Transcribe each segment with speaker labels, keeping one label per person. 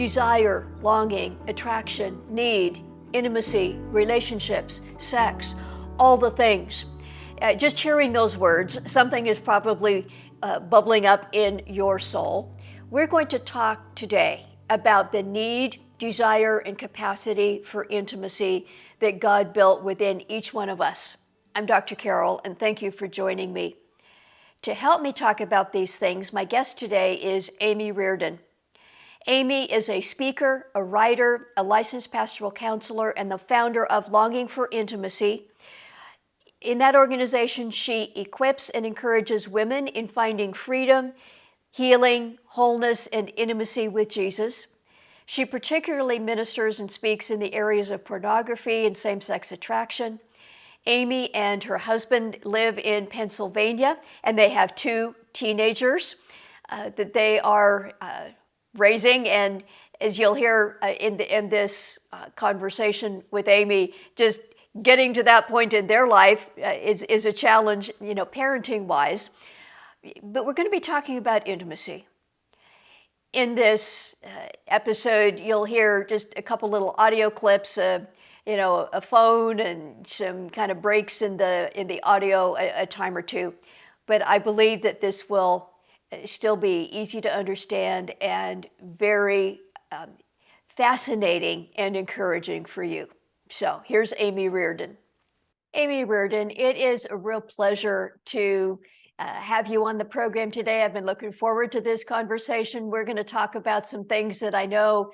Speaker 1: desire, longing, attraction, need, intimacy, relationships, sex, all the things. Just hearing those words, something is probably bubbling up in your soul. We're going to talk today about the need, desire, and capacity for intimacy that God built within each one of us. I'm Dr. Carol, and thank you for joining me. To help me talk about these things, my guest today is Amy Riordan. Amy is a speaker, a writer, a licensed pastoral counselor, and the founder of Longing for Intimacy. In that organization, she equips and encourages women in finding freedom, healing, wholeness, and intimacy with Jesus. She particularly ministers and speaks in the areas of pornography and same-sex attraction. Amy and her husband live in Pennsylvania, and they have 2 teenagers that they are raising. And as you'll hear in this conversation with Amy, just getting to that point in their life is a challenge, parenting-wise. But we're going to be talking about intimacy. In this episode, you'll hear just a couple little audio clips, a phone and some kind of breaks in the audio a time or two. But I believe that this will still be easy to understand and very fascinating and encouraging for you. So here's Amy Riordan. Amy Riordan, it is a real pleasure to have you on the program today. I've been looking forward to this conversation. We're going to talk about some things that I know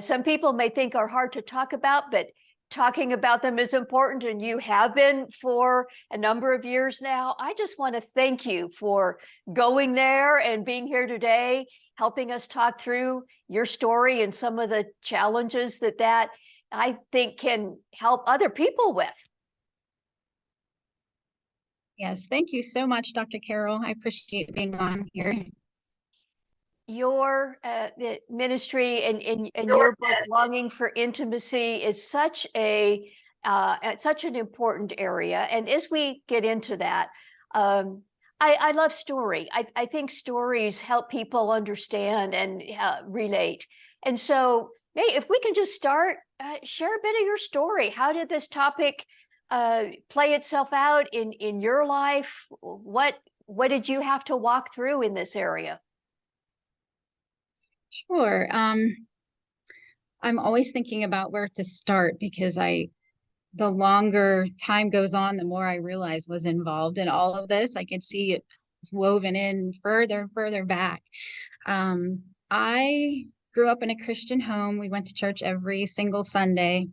Speaker 1: some people may think are hard to talk about, but talking about them is important, and you have been for a number of years now. I just want to thank you for going there and being here today, helping us talk through your story and some of the challenges that I think can help other people with.
Speaker 2: Yes, thank you so much, Dr. Carol. I appreciate being on here.
Speaker 1: Your the ministry and your book, Longing for Intimacy, is such an important area. And as we get into that, I love story. I think stories help people understand and relate. And so, if we can just start, share a bit of your story. How did this topic play itself out in your life? What did you have to walk through in this area?
Speaker 2: Sure. I'm always thinking about where to start because the longer time goes on, the more I realize was involved in all of this. I could see it was woven in further and further back. I grew up in a Christian home. We went to church every single Sunday.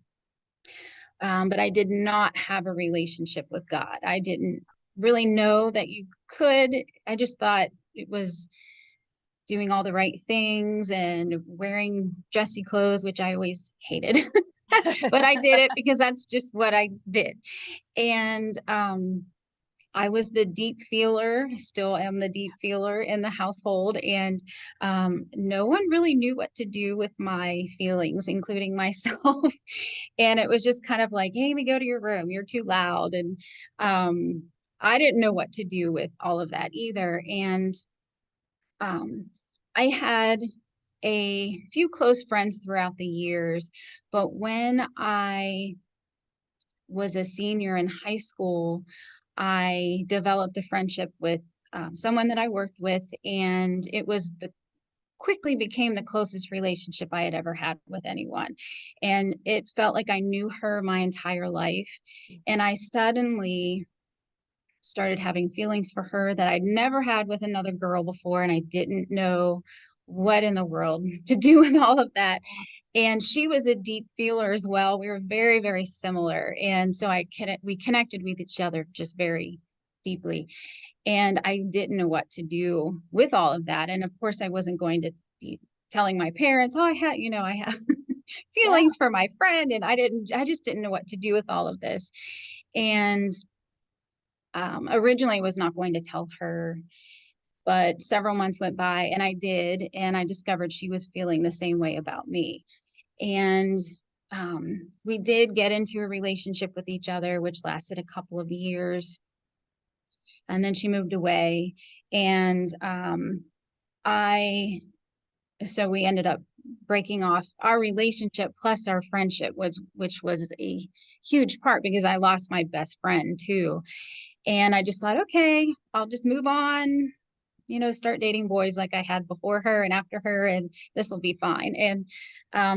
Speaker 2: But I did not have a relationship with God. I didn't really know that you could. I just thought it was doing all the right things and wearing dressy clothes, which I always hated. But I did it because that's just what I did. And I was the deep feeler, still am the deep feeler in the household. And no one really knew what to do with my feelings, including myself. And it was just kind of like, hey, Amy, go to your room. You're too loud. And I didn't know what to do with all of that either. And I had a few close friends throughout the years, but when I was a senior in high school, I developed a friendship with someone that I worked with, and it was quickly became the closest relationship I had ever had with anyone. And it felt like I knew her my entire life. And I suddenly started having feelings for her that I'd never had with another girl before, and I didn't know what in the world to do with all of that. And she was a deep feeler as well. We were very, very similar. And so we connected with each other just very deeply. And I didn't know what to do with all of that. And of course, I wasn't going to be telling my parents, oh, I have feelings for my friend. And I just didn't know what to do with all of this. And originally I was not going to tell her, but several months went by and I did. And I discovered she was feeling the same way about me. And we did get into a relationship with each other, which lasted a couple of years. And then she moved away. And so we ended up breaking off our relationship plus our friendship, which was a huge part because I lost my best friend too. And I just thought, okay, I'll just move on, start dating boys like I had before her and after her, and this will be fine. And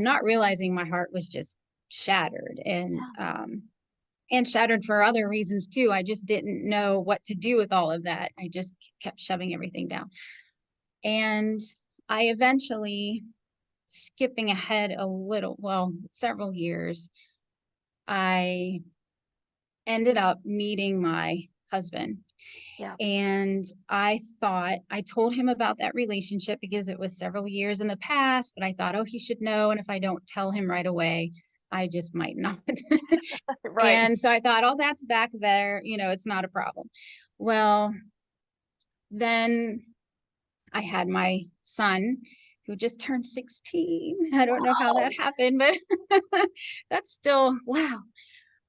Speaker 2: not realizing my heart was just shattered,
Speaker 1: Yeah.
Speaker 2: and shattered for other reasons too. I just didn't know what to do with all of that. I just kept shoving everything down. And I eventually, skipping ahead a little, well, several years, I ended up meeting my husband.
Speaker 1: Yeah.
Speaker 2: And I told him about that relationship because it was several years in the past, but I thought, oh, he should know. And if I don't tell him right away, I just might not.
Speaker 1: Right.
Speaker 2: And so I thought, oh, that's back there. It's not a problem. Well, then I had my son who just turned 16. I don't know how that
Speaker 1: Wow.
Speaker 2: happened, but that's still wow.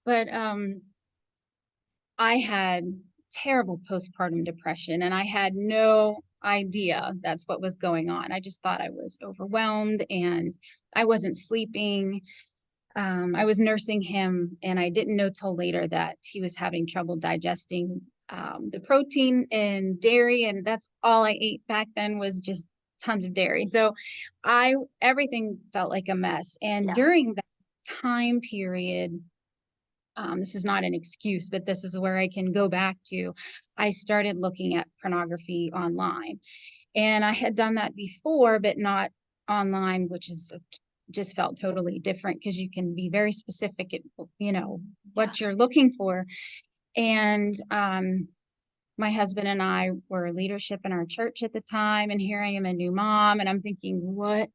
Speaker 2: But I had terrible postpartum depression and I had no idea that's what was going on. I just thought I was overwhelmed and I wasn't sleeping. I was nursing him and I didn't know till later that he was having trouble digesting the protein in dairy. And that's all I ate back then was just tons of dairy. So everything felt like a mess. And
Speaker 1: Yeah.
Speaker 2: during that time period, this is not an excuse, but this is where I can go back to. I started looking at pornography online. And I had done that before, but not online, which is just felt totally different because you can be very specific at,
Speaker 1: Yeah.
Speaker 2: what you're looking for. And my husband and I were leadership in our church at the time. And here I am, a new mom. And I'm thinking, what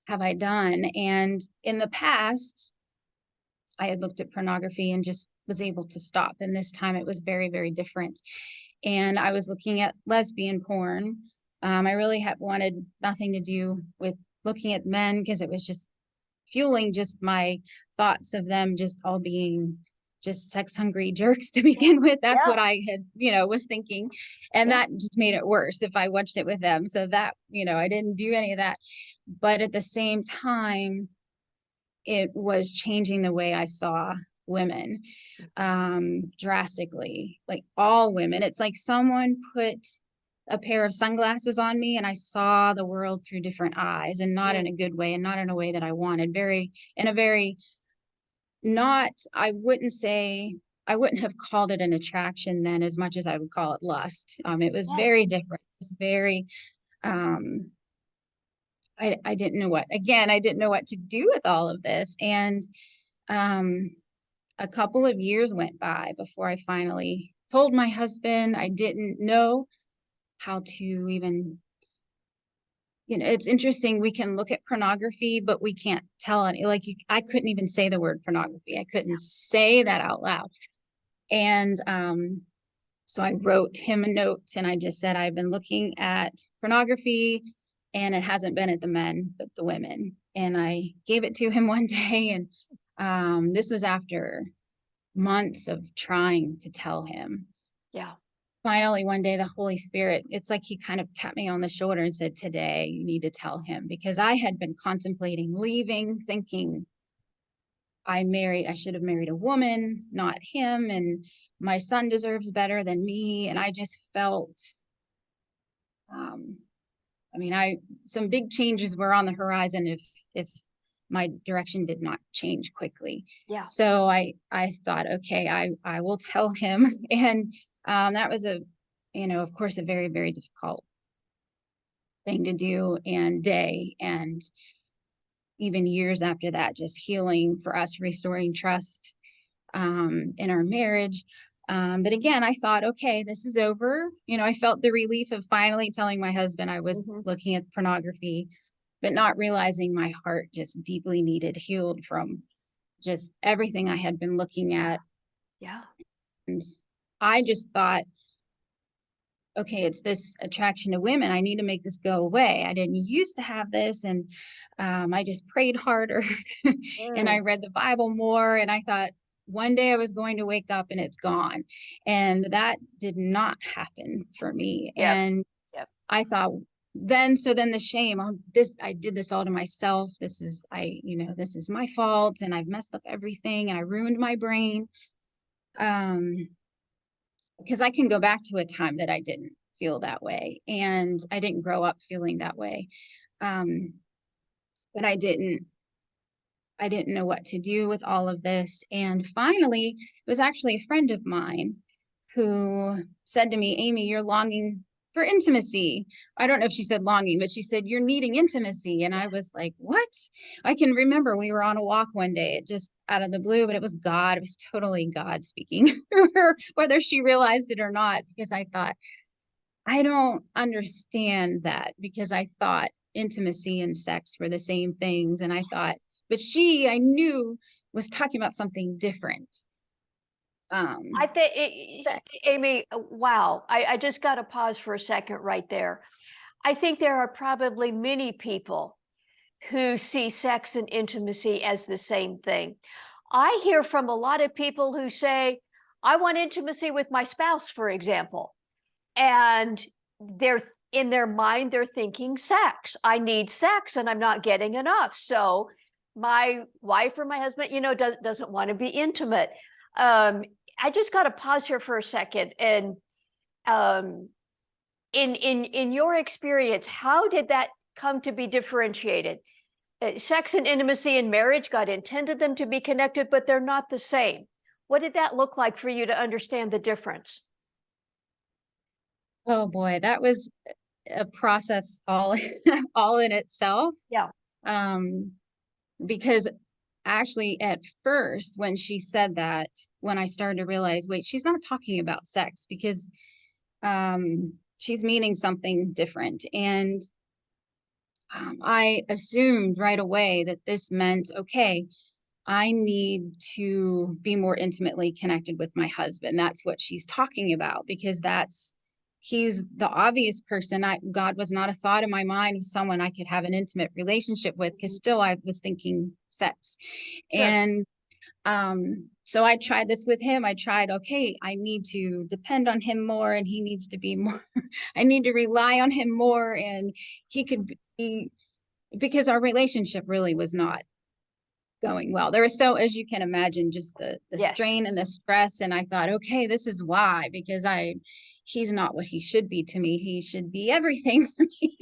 Speaker 2: have I done? And in the past, I had looked at pornography and just was able to stop. And this time it was very, very different. And I was looking at lesbian porn. I really wanted nothing to do with looking at men because it was just fueling just my thoughts of them just all being just sex hungry jerks to begin with. That's
Speaker 1: Yeah.
Speaker 2: what I had, was thinking. And
Speaker 1: Yeah.
Speaker 2: that just made it worse if I watched it with them. So that, I didn't do any of that. But at the same time, it was changing the way I saw women drastically, like all women. It's like someone put a pair of sunglasses on me and I saw the world through different eyes and not in
Speaker 1: Mm.
Speaker 2: a good way and not in a way that I wanted. In a very, not, I wouldn't have called it an attraction then as much as I would call it lust. It was very
Speaker 1: Yes.
Speaker 2: different. It was very, um, I didn't know I didn't know what to do with all of this. And um, a couple of years went by before I finally told my husband. I didn't know how to even, it's interesting. We can look at pornography, but we can't tell any, I couldn't even say the word pornography. I couldn't say that out loud. And so I wrote him a note and I just said, I've been looking at pornography and it hasn't been at the men, but the women. And I gave it to him one day. And this was after months of trying to tell him.
Speaker 1: Yeah.
Speaker 2: Finally, one day, the Holy Spirit, it's like he kind of tapped me on the shoulder and said, today, you need to tell him. Because I had been contemplating leaving, thinking I should have married a woman, not him. And my son deserves better than me. And I just felt, um, some big changes were on the horizon if my direction did not change quickly.
Speaker 1: Yeah.
Speaker 2: So I thought, okay, I will tell him. And that was of course, a very, very difficult thing to do and day. And even years after that, just healing for us, restoring trust in our marriage. But again, I thought, okay, this is over. I felt the relief of finally telling my husband I was
Speaker 1: Hmm.
Speaker 2: looking at pornography, but not realizing my heart just deeply needed healed from just everything I had been looking at.
Speaker 1: Yeah.
Speaker 2: And I just thought, okay, it's this attraction to women. I need to make this go away. I didn't used to have this. And I just prayed harder and I
Speaker 1: Mm.
Speaker 2: read the Bible more. And I thought one day I was going to wake up and it's gone. And that did not happen for me.
Speaker 1: Yep.
Speaker 2: And
Speaker 1: Yep.
Speaker 2: I thought, then the shame on this, I did this all to myself. This is my fault, and I've messed up everything, and I ruined my brain. Um, because I can go back to a time that I didn't feel that way, and I didn't grow up feeling that way. Um, but I didn't know what to do with all of this. And finally, it was actually a friend of mine who said to me, Amy, you're longing for intimacy. I don't know if she said longing, but she said, you're needing intimacy. And I was like, what? I can remember we were on a walk one day, it just out of the blue, but it was God. It was totally God speaking through her, whether she realized it or not, because I thought, I don't understand that, because I thought intimacy and sex were the same things. And I thought, but I knew, was talking about something different.
Speaker 1: I think,
Speaker 2: Sex.
Speaker 1: Amy, wow. I just got to pause for a second right there. I think there are probably many people who see sex and intimacy as the same thing. I hear from a lot of people who say, I want intimacy with my spouse, for example. And they're in their mind, they're thinking sex. I need sex and I'm not getting enough. So my wife or my husband, doesn't want to be intimate. I just got to pause here for a second. And um, in your experience, how did that come to be differentiated? Sex and intimacy in marriage, God intended them to be connected, but they're not the same. What did that look like for you to understand the difference?
Speaker 2: Oh boy, that was a process all all in itself.
Speaker 1: Yeah,
Speaker 2: Um, because actually at first when she said that, when I started to realize, wait, she's not talking about sex, because she's meaning something different. And I assumed right away that this meant, okay, I need to be more intimately connected with my husband. That's what she's talking about, because he's the obvious person. God was not a thought in my mind of someone I could have an intimate relationship with, because still I was thinking sex.
Speaker 1: sure.
Speaker 2: And so I tried this with him. I tried, okay, I need to depend on him more, and he needs to be more, I need to rely on him more, and he could be, because our relationship really was not going well. There was, so as you can imagine, just the
Speaker 1: Yes.
Speaker 2: strain and the stress. And I thought, okay, this is why, because he's not what he should be to me. He should be everything to me.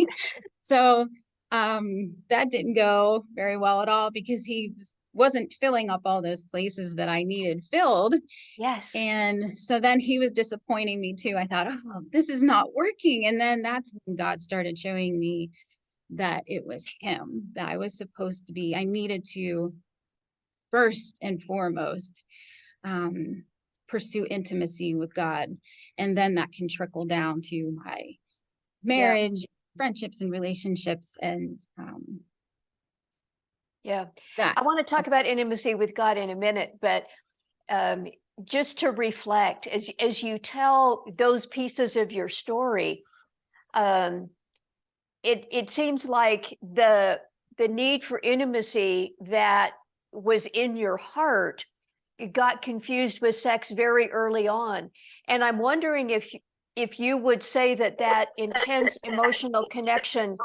Speaker 2: So that didn't go very well at all, because he wasn't filling up all those places that I needed filled.
Speaker 1: Yes.
Speaker 2: And so then he was disappointing me too. I thought, oh, this is not working. And then that's when God started showing me that it was him, that I was supposed to be, I needed to first and foremost um, pursue intimacy with God. And then that can trickle down to my
Speaker 1: Yeah.
Speaker 2: marriage, friendships, and relationships. And
Speaker 1: Yeah.
Speaker 2: that,
Speaker 1: I want to talk about intimacy with God in a minute, but um, just to reflect, as you tell those pieces of your story, um, it seems like the need for intimacy that was in your heart, it got confused with sex very early on. And I'm wondering if you would say that that intense emotional connection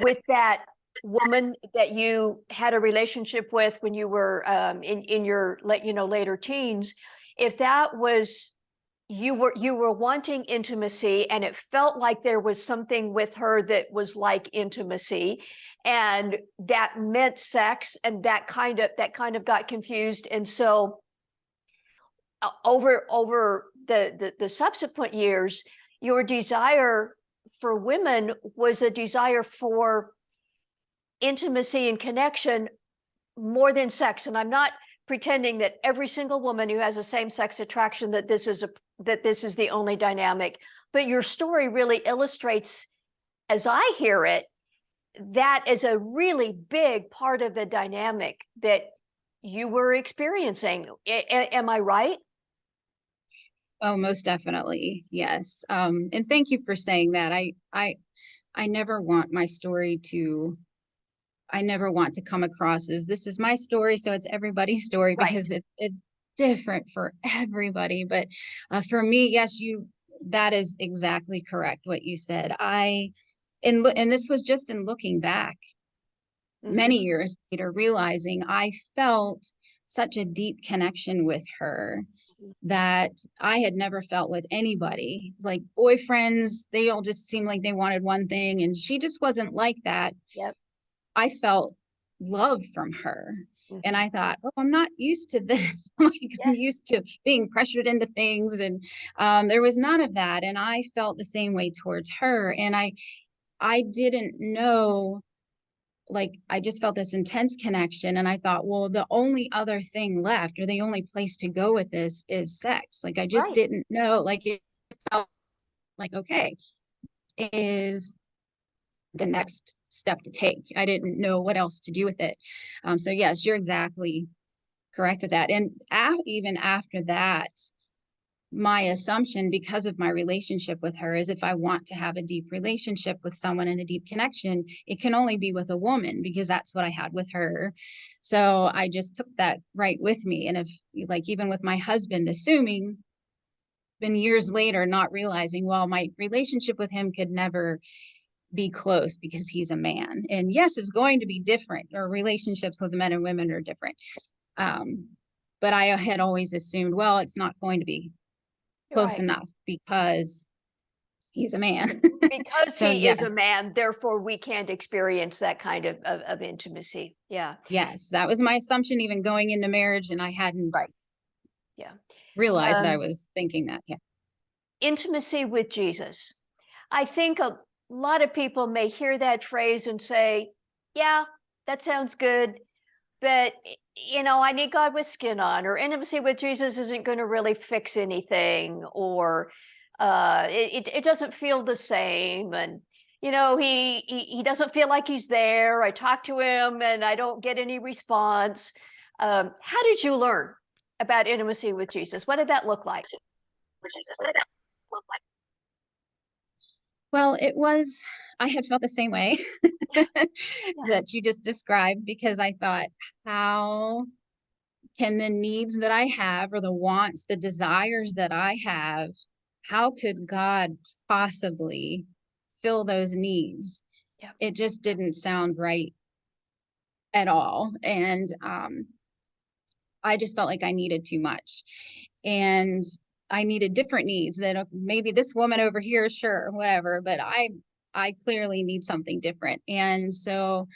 Speaker 1: with that woman that you had a relationship with when you were in your later teens, if that was, you were wanting intimacy and it felt like there was something with her that was like intimacy, and that meant sex, and that kind of got confused. And so over the subsequent years, your desire for women was a desire for intimacy and connection more than sex. And I'm not pretending that every single woman who has a same-sex attraction, that this is the only dynamic, but your story really illustrates, as I hear it, that is a really big part of the dynamic that you were experiencing. Am I right?
Speaker 2: oh, most definitely. Yes. And thank you for saying that. I never want my story to, I never want to come across as this is my story, so it's everybody's story,
Speaker 1: Right.
Speaker 2: because it's different for everybody. But for me, yes, that is exactly correct what you said. and this was just in looking back
Speaker 1: Hmm.
Speaker 2: many years later, realizing I felt such a deep connection with her that I had never felt with anybody. Like boyfriends, they all just seemed like they wanted one thing, and she just wasn't like that.
Speaker 1: Yep.
Speaker 2: I felt love from her. And
Speaker 1: Hmm.
Speaker 2: I thought, oh, I'm not used to this. Like I'm
Speaker 1: Yes.
Speaker 2: used to being pressured into things. And there was none of that. And I felt the same way towards her. And I didn't know, like I just felt this intense connection, and I thought, well, the only other thing left, or the only place to go with this, is sex. Like I just
Speaker 1: Right.
Speaker 2: didn't know, like it felt like, okay, is the next step to take. I didn't know what else to do with it. So yes, you're exactly correct with that. And even after that, my assumption, because of my relationship with her, is if I want to have a deep relationship with someone and a deep connection, it can only be with a woman, because that's what I had with her. So I just took that right with me. And if, like, even with my husband, assuming, been years later, not realizing, well, my relationship with him could never be close because he's a man. And yes, it's going to be different, or relationships with men and women are different. Um, but I had always assumed, well, it's not going to be close
Speaker 1: Right.
Speaker 2: enough because he's a man.
Speaker 1: Because
Speaker 2: So
Speaker 1: he is a
Speaker 2: yes,
Speaker 1: man, therefore we can't experience that kind of intimacy. Yeah.
Speaker 2: yes, that was my assumption even going into marriage, and I hadn't
Speaker 1: Right. Yeah.
Speaker 2: realized I
Speaker 1: Um,
Speaker 2: was thinking that. Yeah.
Speaker 1: Intimacy with Jesus. I think a lot of people may hear that phrase and say, yeah, that sounds good. But, I need God with skin on, or intimacy with Jesus isn't going to really fix anything, or it doesn't feel the same. And, he doesn't feel like he's there. I talk to him and I don't get any response. How did you learn about intimacy with Jesus? What did that look like?
Speaker 2: Well, I had felt the same way
Speaker 1: Yeah, yeah.
Speaker 2: that you just described, because I thought, how can the needs that I have, or the wants, the desires that I have, how could God possibly fill those needs?
Speaker 1: Yeah.
Speaker 2: It just didn't sound right at all. And I just felt like I needed too much. And I needed different needs that, maybe this woman over here, sure, whatever, but I clearly need something different. And so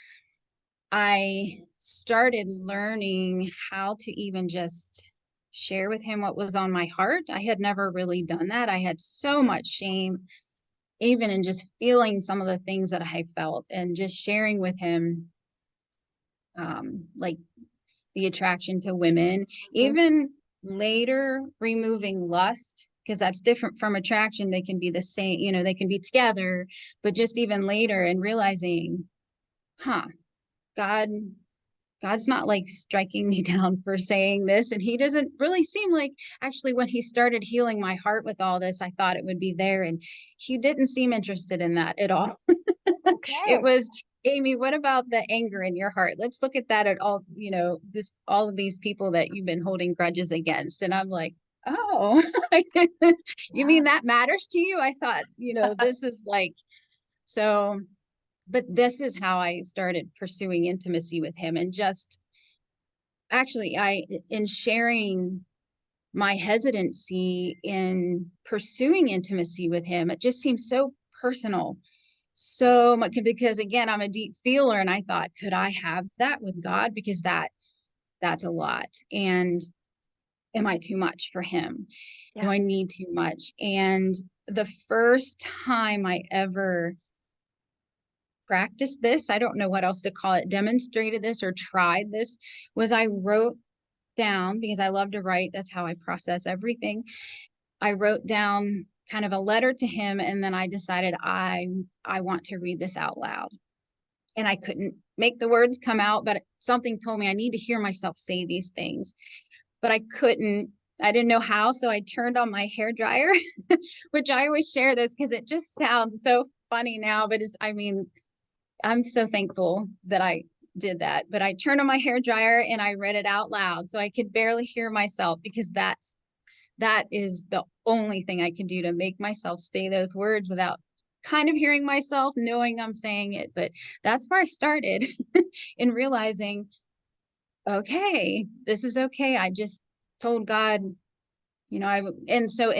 Speaker 2: I started learning how to even just share with him what was on my heart. I had never really done that. I had so much shame, even in just feeling some of the things that I felt, and just sharing with him, like the attraction to women,
Speaker 1: Mhm.
Speaker 2: even later removing lust, because that's different from attraction. They can be the same, they can be together, but just even later, and realizing, huh, God God's not like striking me down for saying this. And he doesn't really seem like, actually, when he started healing my heart with all this, I thought it would be there. And he didn't seem interested in that at all. It
Speaker 1: Okay.
Speaker 2: was, Amy, what about the anger in your heart? Let's look at that at all, all of these people that you've been holding grudges against. And I'm like, oh, you mean
Speaker 1: Wow.
Speaker 2: that matters to you? I thought, this is like, so, but this is how I started pursuing intimacy with him. And just actually, in sharing my hesitancy in pursuing intimacy with him, it just seems so personal, so much, because again, I'm a deep feeler, and I thought, could I have that with God? Because that's a lot. And am I too much for him? Do
Speaker 1: Yeah.
Speaker 2: I need too much? And the first time I ever practiced this, I don't know what else to call it, demonstrated this or tried this, was I wrote down, because I love to write, that's how I process everything. I wrote down kind of a letter to him, and then I decided I want to read this out loud. And I couldn't make the words come out, but something told me I need to hear myself say these things. But I didn't know how, so I turned on my hair dryer, which I always share this because it just sounds so funny now, but I'm so thankful that I did that. But I turned on my hair dryer and I read it out loud, so I could barely hear myself, because that is the only thing I can do to make myself say those words without kind of hearing myself, knowing I'm saying it, but that's where I started in realizing, okay, this is okay. I just told God, and so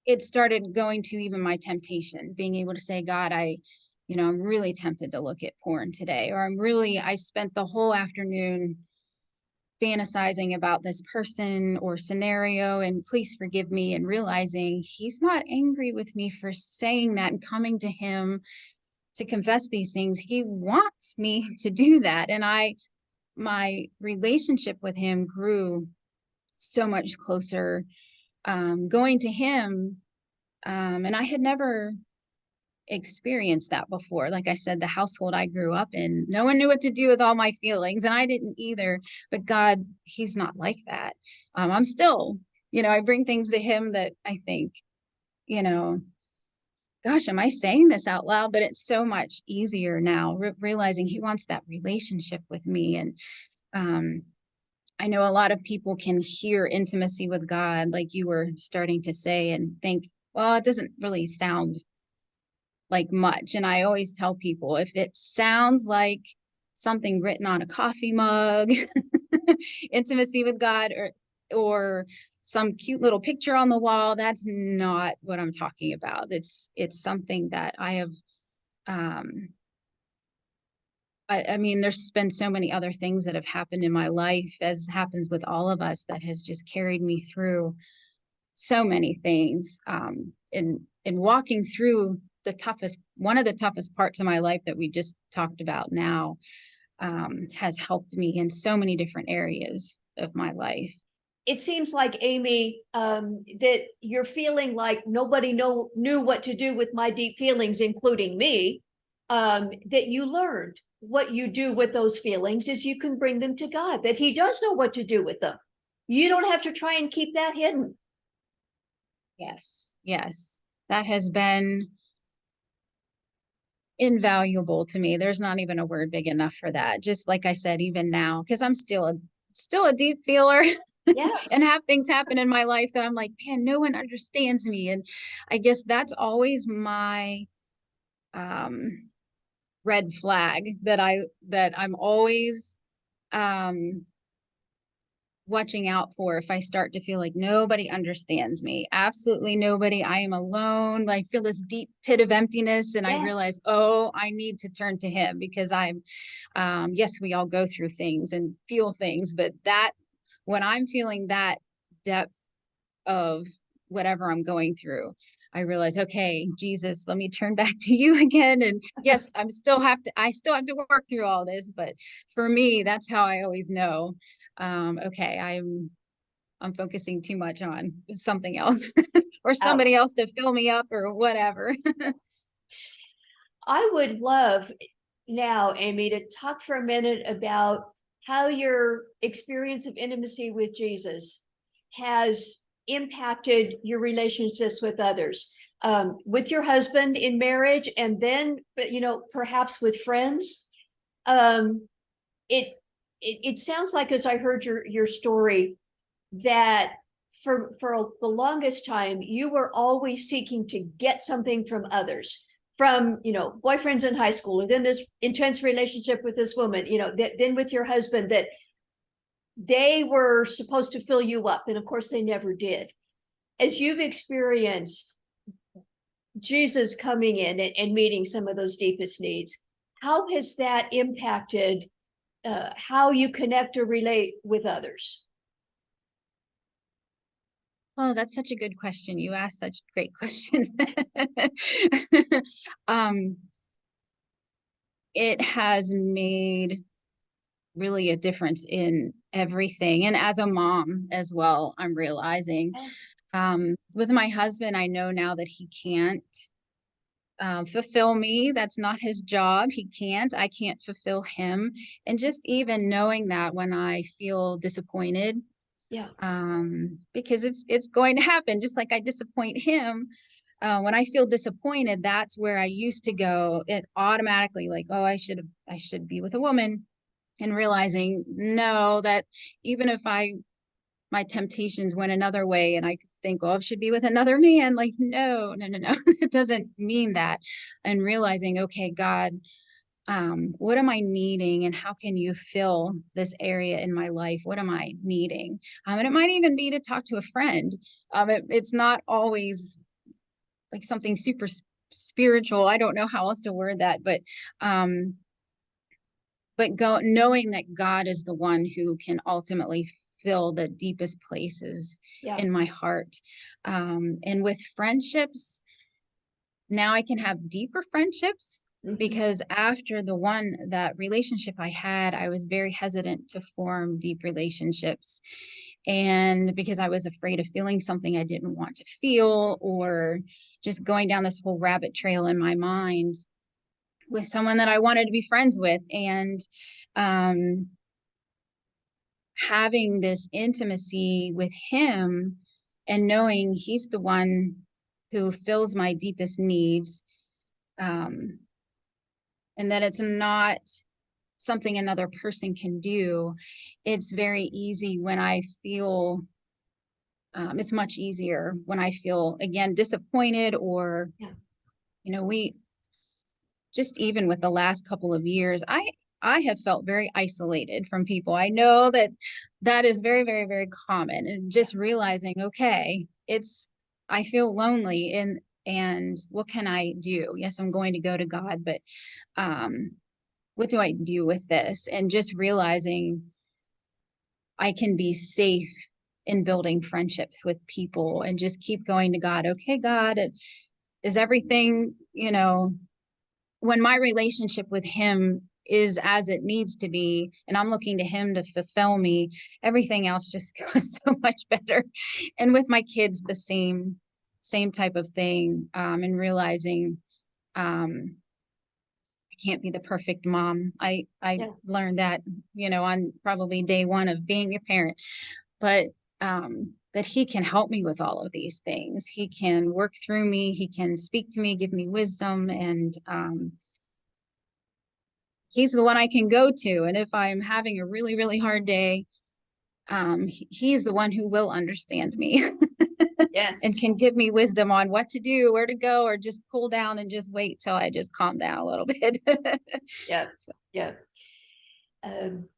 Speaker 2: it started going to even my temptations, being able to say, God, I'm really tempted to look at porn today, or I spent the whole afternoon fantasizing about this person or scenario, and please forgive me, and realizing he's not angry with me for saying that and coming to him to confess these things. He wants me to do that. And my relationship with him grew so much closer, going to him. And I had never experienced that before. Like I said, the household I grew up in, no one knew what to do with all my feelings, and I didn't either. But God, he's not like that. I'm still, I bring things to him that I think, you know, gosh, am I saying this out loud? But it's so much easier now, realizing he wants that relationship with me. And I know a lot of people can hear intimacy with God, like you were starting to say, and think, well, it doesn't really sound like much. And I always tell people, if it sounds like something written on a coffee mug, intimacy with God, or some cute little picture on the wall, that's not what I'm talking about. It's something that I have. I mean, there's been so many other things that have happened in my life, as happens with all of us, that has just carried me through so many things. In walking through one of the toughest parts of my life that we just talked about now, has helped me in so many different areas of my life.
Speaker 1: It seems like, Amy, that you're feeling like nobody knew what to do with my deep feelings, including me. That you learned what you do with those feelings is you can bring them to God, that he does know what to do with them. You don't have to try and keep that hidden.
Speaker 2: Yes, yes. That has been invaluable to me. There's not even a word big enough for that. Just like I said, even now, because I'm still a deep feeler. And
Speaker 1: Yes.
Speaker 2: have things happen in my life that I'm like, man, no one understands me. And I guess that's always my red flag, that I'm always watching out for. If I start to feel like nobody understands me, absolutely nobody, I am alone, I feel this deep pit of emptiness, and I
Speaker 1: Yes.
Speaker 2: realize, oh, I need to turn to him, because I'm yes, we all go through things and feel things, but that when I'm feeling that depth of whatever I'm going through, I realize, okay, Jesus, let me turn back to you again. And yes, I still have to work through all this, but for me, that's how I always know, okay, I'm focusing too much on something else or
Speaker 1: Out.
Speaker 2: somebody else to fill me up or whatever.
Speaker 1: I would love now, Amy, to talk for a minute about how your experience of intimacy with Jesus has impacted your relationships with others, with your husband in marriage, and then, perhaps with friends. Um, it, it sounds like, as I heard your story, that for the longest time you were always seeking to get something from others, from boyfriends in high school, and then this intense relationship with this woman, then with your husband, that they were supposed to fill you up, and of course they never did. As you've experienced Jesus coming in and meeting some of those deepest needs, how has that impacted how you connect or relate with others?
Speaker 2: Oh, that's such a good question. You asked such great questions. um, it has made really a difference in everything. And as a mom as well, I'm realizing, with my husband, I know now that he can't fulfill me. That's not his job. I can't fulfill him. And just even knowing that when I feel disappointed,
Speaker 1: Yeah.
Speaker 2: because it's going to happen, just like I disappoint him. When I feel disappointed, that's where I used to go. It automatically, like, oh, I should be with a woman, and realizing, no, that even if my temptations went another way and I think, oh, it should be with another man. Like, no, no, no, no. It doesn't mean that. And realizing, okay, God, what am I needing and how can you fill this area in my life? What am I needing? And it might even be to talk to a friend. It's not always like something super spiritual. I don't know how else to word that, um, but go knowing that God is the one who can ultimately fill the deepest places
Speaker 1: Yeah.
Speaker 2: in my heart. And with friendships, now I can have deeper friendships
Speaker 1: Mhm.
Speaker 2: because after that relationship I had, I was very hesitant to form deep relationships. And because I was afraid of feeling something I didn't want to feel, or just going down this whole rabbit trail in my mind with someone that I wanted to be friends with. And um, having this intimacy with him and knowing he's the one who fills my deepest needs, um, and that it's not something another person can do. It's very easy when I feel, it's much easier when I feel, again, disappointed, or,
Speaker 1: Yeah.
Speaker 2: we just, even with the last couple of years, I have felt very isolated from people. I know that that is very, very, very common. And just realizing, okay, I feel lonely, and what can I do? Yes, I'm going to go to God, but um, what do I do with this? And just realizing I can be safe in building friendships with people and just keep going to God. Okay, God, is everything, when my relationship with him is as it needs to be, and I'm looking to him to fulfill me, everything else just goes so much better. And with my kids, the same type of thing. And realizing, um, I can't be the perfect mom. I
Speaker 1: Yeah.
Speaker 2: learned that, on probably day one of being a parent, but that he can help me with all of these things. He can work through me. He can speak to me, give me wisdom, and he's the one I can go to. And if I'm having a really, really hard day, he's the one who will understand me and
Speaker 1: Yes.
Speaker 2: can give me wisdom on what to do, where to go, or just cool down and just wait till I just calm down a little bit.
Speaker 1: Yeah.
Speaker 2: So,
Speaker 1: Yeah. Um,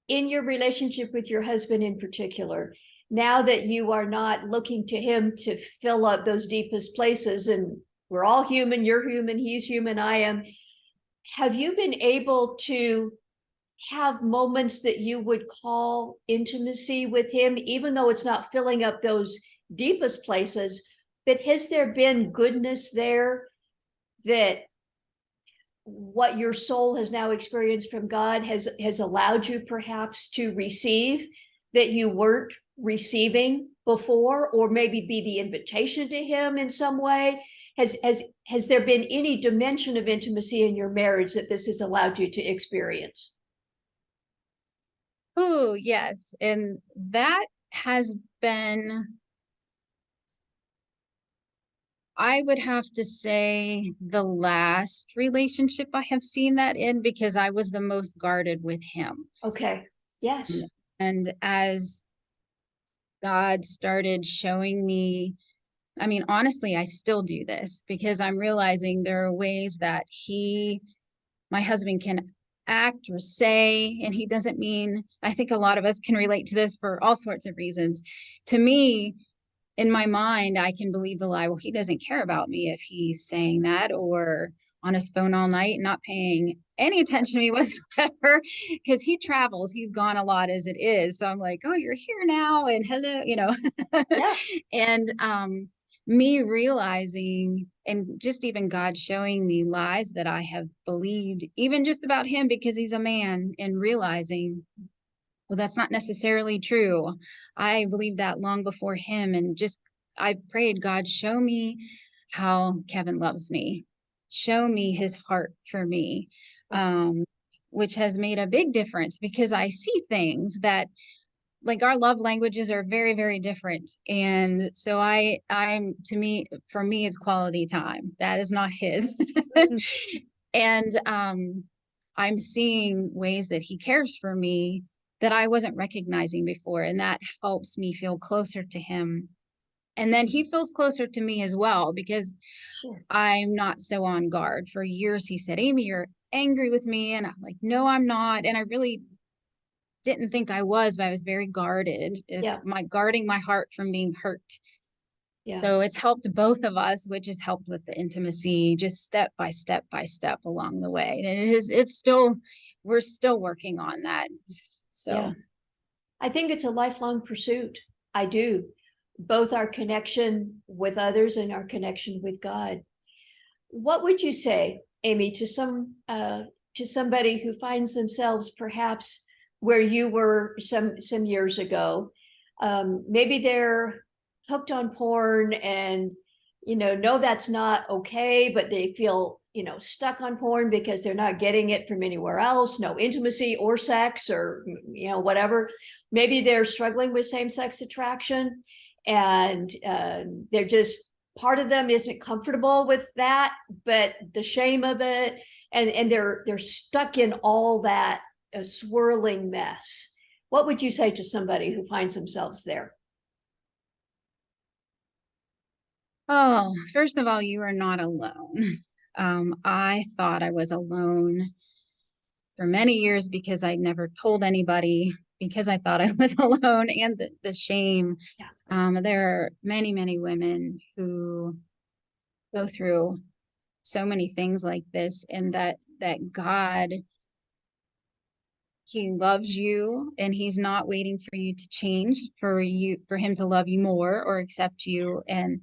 Speaker 1: in your relationship with your husband in particular, now that you are not looking to him to fill up those deepest places, and we're all human, you're human, he's human, I am, have you been able to have moments that you would call intimacy with him, even though it's not filling up those deepest places? But has there been goodness there that what your soul has now experienced from God has allowed you perhaps to receive that you weren't receiving before, or maybe be the invitation to him in some way? Has there been any dimension of intimacy in your marriage that this has allowed you to experience?
Speaker 2: oh, yes. And that has been, I would have to say, the last relationship I have seen that in, because I was the most guarded with him.
Speaker 1: Okay. Yes.
Speaker 2: And as God started showing me, I mean, honestly, I still do this because I'm realizing there are ways that my husband, can act or say, and he doesn't mean, I think a lot of us can relate to this for all sorts of reasons. To me, in my mind, I can believe the lie, well, he doesn't care about me if he's saying that, or on his phone all night, not paying any attention to me whatsoever, because he travels, he's gone a lot as it is. So I'm like, oh, you're here now, and hello,
Speaker 1: Yeah.
Speaker 2: and me realizing, and just even God showing me lies that I have believed, even just about him because he's a man, and realizing, well, that's not necessarily true. I believed that long before him. And just, I prayed, God, show me how Kevin loves me. Show me his heart for me.
Speaker 1: That's
Speaker 2: Um, which has made a big difference because I see things that, like, our love languages are very, very different. And so for me, it's quality time. That is not his.
Speaker 1: Mhm.
Speaker 2: And I'm seeing ways that he cares for me that I wasn't recognizing before. And that helps me feel closer to him. And then he feels closer to me as well because
Speaker 1: Sure.
Speaker 2: I'm not so on guard. For years, he said, Amy, you're angry with me. And I'm like, no, I'm not. And I really didn't think I was, but I was very guarded, is
Speaker 1: Yeah.
Speaker 2: my guarding my heart from being hurt.
Speaker 1: Yeah.
Speaker 2: So it's helped both of us, which has helped with the intimacy, just step by step along the way. And it's still, we're still working on that.
Speaker 1: Yeah.
Speaker 2: So,
Speaker 1: I think it's a lifelong pursuit. I do. Both our connection with others and our connection with God. What would you say, Amy, to somebody who finds themselves perhaps where you were some years ago? Maybe they're hooked on porn and know that's not okay, but they feel stuck on porn because they're not getting it from anywhere else, no intimacy or sex or whatever. Maybe they're struggling with same-sex attraction, and they're just, part of them isn't comfortable with that, but the shame of it, and they're stuck in all that swirling mess. What would you say to somebody who finds themselves there?
Speaker 2: oh, first of all, you are not alone. I thought I was alone for many years because I never told anybody, because I thought I was alone, and the shame.
Speaker 1: Yeah.
Speaker 2: There are many, many women who go through so many things like this, and that God, he loves you, and he's not waiting for you to change for him to love you more or accept you.
Speaker 1: Yes.
Speaker 2: And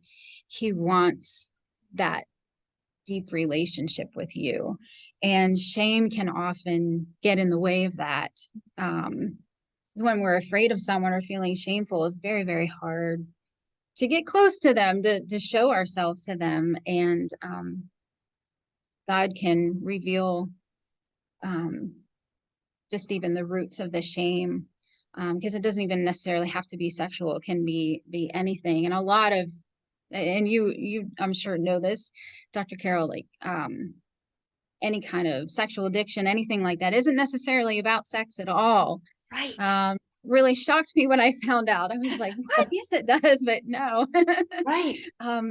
Speaker 2: he wants that deep relationship with you. And shame can often get in the way of that. Um, when we're afraid of someone or feeling shameful, it's very, very hard to get close to them, to show ourselves to them. And God can reveal um, just even the roots of the shame, because it doesn't even necessarily have to be sexual. It can be anything. And a lot of, and you I'm sure know this, Dr. Carol, like any kind of sexual addiction, anything like that isn't necessarily about sex at all.
Speaker 1: Right.
Speaker 2: Really shocked me when I found out. I was like, what? Yes, it does, but no.
Speaker 1: Right.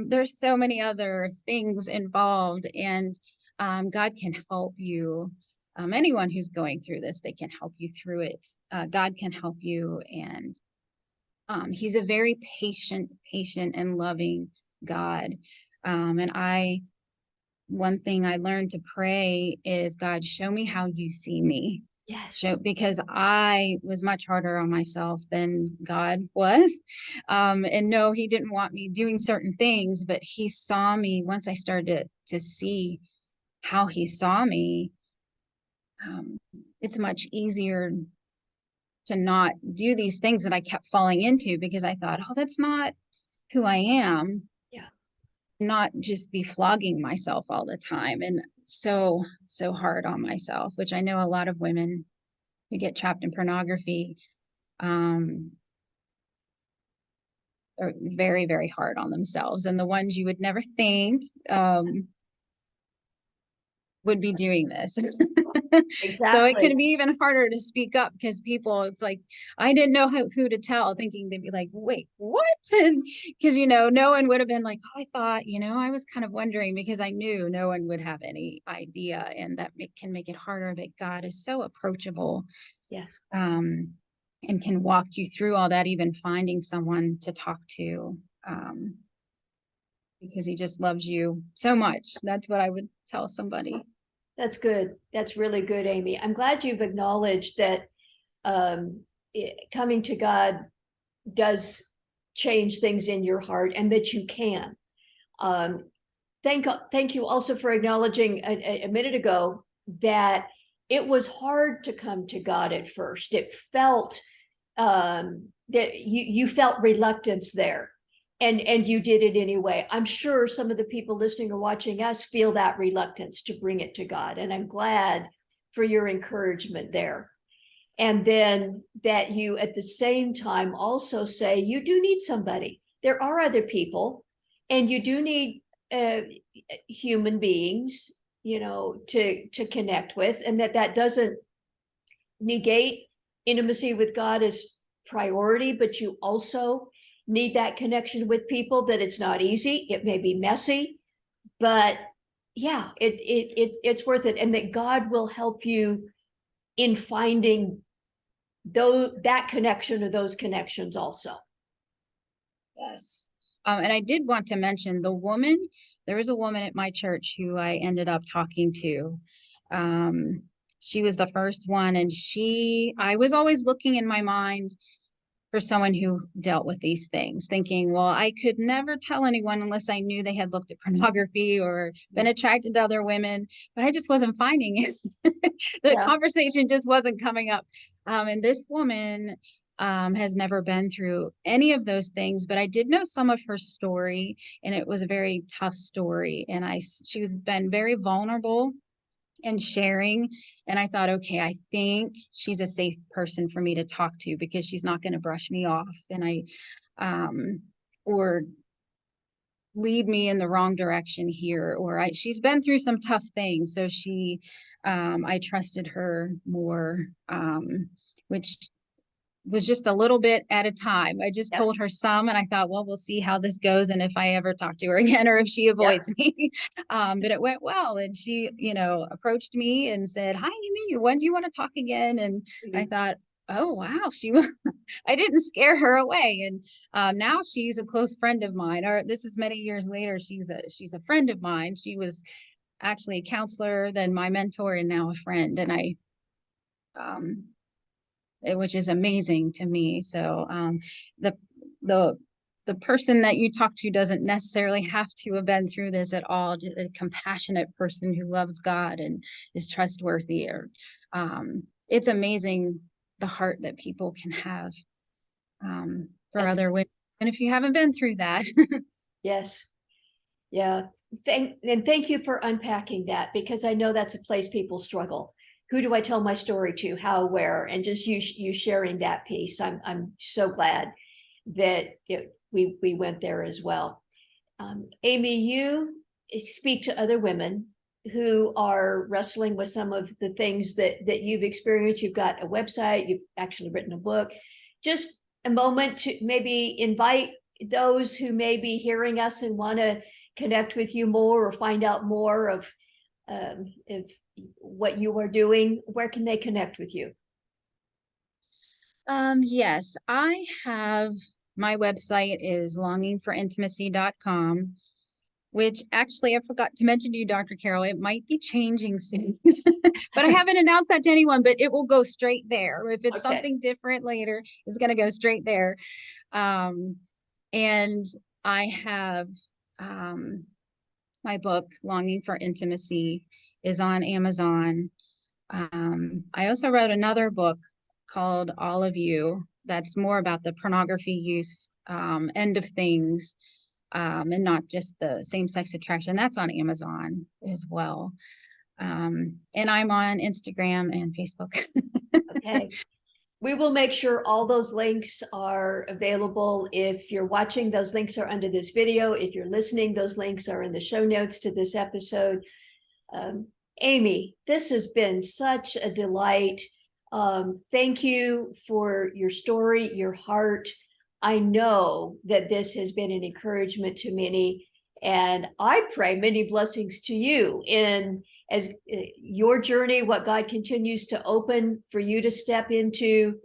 Speaker 2: There's so many other things involved, and God can help you. Anyone who's going through this, they can help you through it. God can help you, and He's a very patient and loving God. And one thing I learned to pray is, God, show me how you see me.
Speaker 1: Yes.
Speaker 2: Because I was much harder on myself than God was. And no, he didn't want me doing certain things, but he saw me once I started to see how he saw me. It's much easier to not do these things that I kept falling into, because I thought, oh, that's not who I am.
Speaker 1: Yeah.
Speaker 2: Not just be flogging myself all the time and so hard on myself, which I know a lot of women who get trapped in pornography um, are very, very hard on themselves. And the ones you would never think would be doing this. So it
Speaker 1: Exactly.
Speaker 2: can be even harder to speak up, because people, it's like, I didn't know who to tell, thinking they'd be like, wait, what? And because, no one would have been like, oh, I thought, I was kind of wondering, because I knew no one would have any idea. And that can make it harder. But God is so approachable,
Speaker 1: Yes.
Speaker 2: um, and can walk you through all that, even finding someone to talk to, because he just loves you so much. That's what I would tell somebody.
Speaker 1: That's good. That's really good, Amy. I'm glad you've acknowledged that coming to God does change things in your heart, and that you can. Um, thank you also for acknowledging a minute ago that it was hard to come to God at first. It felt that you felt reluctance there, and you did it anyway. I'm sure some of the people listening or watching us feel that reluctance to bring it to God, and I'm glad for your encouragement there. And then that you at the same time also say you do need somebody. There are other people, and you do need human beings, to connect with, and that doesn't negate intimacy with God as priority, but you also need that connection with people, that it's not easy. It may be messy, but yeah, it's worth it. And that God will help you in finding that connection or those connections also.
Speaker 2: Yes. And I did want to mention there was a woman at my church who I ended up talking to. Um, she was the first one, and I was always looking in my mind for someone who dealt with these things, thinking, well, I could never tell anyone unless I knew they had looked at pornography or been attracted to other women, but I just wasn't finding it. The
Speaker 1: Yeah.
Speaker 2: conversation just wasn't coming up. And this woman has never been through any of those things, but I did know some of her story, and it was a very tough story. And she's been very vulnerable and sharing. And I thought, okay, I think she's a safe person for me to talk to because she's not going to brush me off or lead me in the wrong direction here. She's been through some tough things. So I trusted her more, which was just a little bit at a time. I just
Speaker 1: Yep.
Speaker 2: told her some, and I thought, well, we'll see how this goes, and if I ever talk to her again, or if she
Speaker 1: Yep.
Speaker 2: avoids me. But it went well, and she, approached me and said, "Hi, Amy, when do you want to talk again?" And I
Speaker 1: Mhm.
Speaker 2: thought, oh wow, I didn't scare her away, and now she's a close friend of mine. Or this is many years later. She's a friend of mine. She was actually a counselor, then my mentor, and now a friend. And um, which is amazing to me. So the the the person that you talk to doesn't necessarily have to have been through this at all. Just a compassionate person who loves God and is trustworthy. It's amazing the heart that people can have for
Speaker 1: That's
Speaker 2: other women. And if you haven't been through that,
Speaker 1: yes. Yeah. Thank you for unpacking that, because I know that's a place people struggle. Who do I tell my story to? How, where? And just you sharing that piece. I'm so glad that we went there as well. Amy, you speak to other women who are wrestling with some of the things that you've experienced. You've got a website, you've actually written a book. Just a moment to maybe invite those who may be hearing us and want to connect with you more or find out more of what you are doing. Where can they connect with you?
Speaker 2: yes, I have my website is longingforintimacy.com. Which actually I forgot to mention to you, Dr. Carol, it might be changing soon. But I haven't announced that to anyone, but it will go straight there. If it's
Speaker 1: Okay.
Speaker 2: something different later, it's going to go straight there. Um, and I have um, my book, Longing for Intimacy, is on Amazon. I also wrote another book called All of You that's more about the pornography use end of things, and not just the same-sex attraction. That's on Amazon as well. And I'm on Instagram and Facebook.
Speaker 1: Okay. We will make sure all those links are available. If you're watching, those links are under this video. If you're listening, those links are in the show notes to this episode. Amy, this has been such a delight. Thank you for your story, your heart. I know that this has been an encouragement to many, and I pray many blessings to you in as your journey, what God continues to open for you to step into.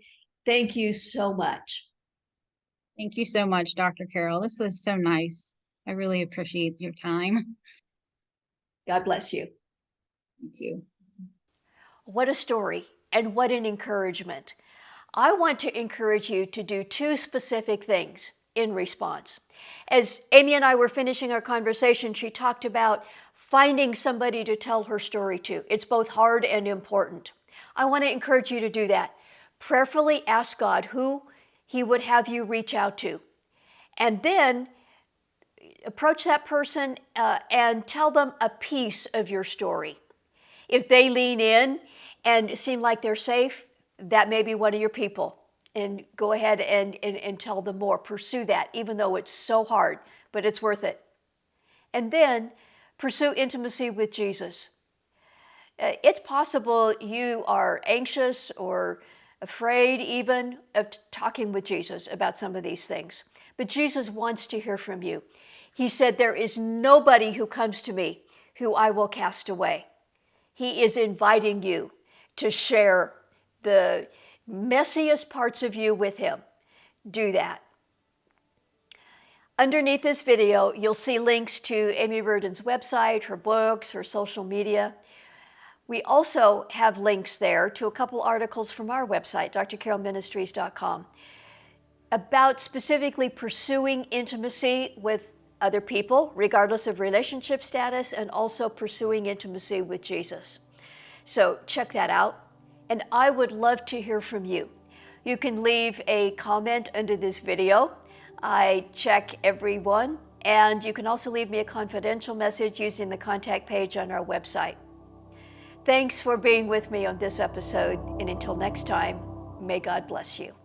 Speaker 1: Thank you so much.
Speaker 2: Thank you so much, Dr. Carol. This was so nice. I really appreciate your time.
Speaker 1: God bless you.
Speaker 2: You too.
Speaker 1: What a story, and what an encouragement. I want to encourage you to do two specific things in response. As Amy and I were finishing our conversation, she talked about finding somebody to tell her story to. It's both hard and important. I want to encourage you to do that. Prayerfully ask God who He would have you reach out to. And then approach that person and tell them a piece of your story. If they lean in and seem like they're safe, that may be one of your people. And go ahead and tell them more. Pursue that, even though it's so hard, but it's worth it. And then pursue intimacy with Jesus. It's possible you are anxious or afraid even of talking with Jesus about some of these things. But Jesus wants to hear from you. He said, there is nobody who comes to me who I will cast away. He is inviting you to share the messiest parts of you with him. Do that. Underneath this video, you'll see links to Amy Riordan's website, her books, her social media. We also have links there to a couple articles from our website, drcarolministries.com, about specifically pursuing intimacy with other people, regardless of relationship status, and also pursuing intimacy with Jesus. So check that out. And I would love to hear from you. You can leave a comment under this video. I check every one. And you can also leave me a confidential message using the contact page on our website. Thanks for being with me on this episode. And until next time, may God bless you.